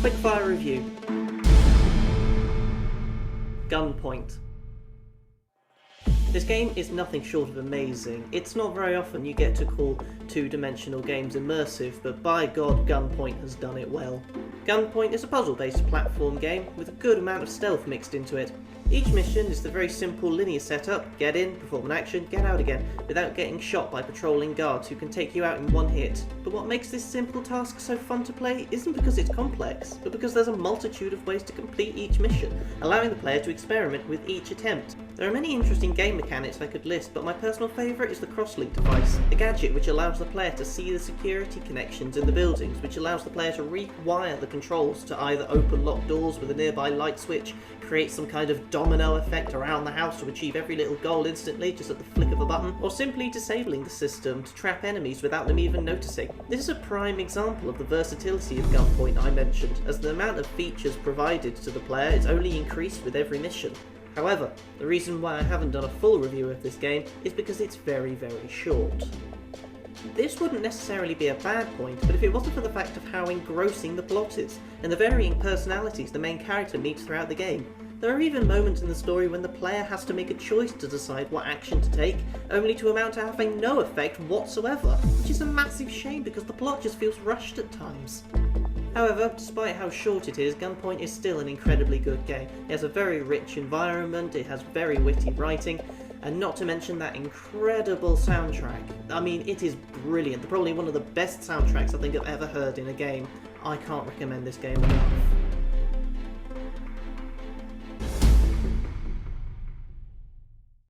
Quickfire review. Gunpoint. This game is nothing short of amazing. It's not very often you get to call two-dimensional games immersive, but by God, Gunpoint has done it well. Gunpoint is a puzzle-based platform game with a good amount of stealth mixed into it. Each mission is the very simple linear setup: get in, perform an action, get out again, without getting shot by patrolling guards who can take you out in one hit. But what makes this simple task so fun to play isn't because it's complex, but because there's a multitude of ways to complete each mission, allowing the player to experiment with each attempt. There are many interesting game mechanics I could list, but my personal favourite is the crosslink device, a gadget which allows the player to see the security connections in the buildings, which allows the player to rewire the controls to either open locked doors with a nearby light switch, create some kind of domino effect around the house to achieve every little goal instantly just at the flick of a button, or simply disabling the system to trap enemies without them even noticing. This is a prime example of the versatility of Gunpoint I mentioned, as the amount of features provided to the player is only increased with every mission. However, the reason why I haven't done a full review of this game is because it's very, very short. This wouldn't necessarily be a bad point, but if it wasn't for the fact of how engrossing the plot is, and the varying personalities the main character meets throughout the game. There are even moments in the story when the player has to make a choice to decide what action to take, only to amount to having no effect whatsoever, which is a massive shame because the plot just feels rushed at times. However, despite how short it is, Gunpoint is still an incredibly good game. It has a very rich environment, it has very witty writing, and not to mention that incredible soundtrack. I mean, it is brilliant. Probably one of the best soundtracks I think I've ever heard in a game. I can't recommend this game enough.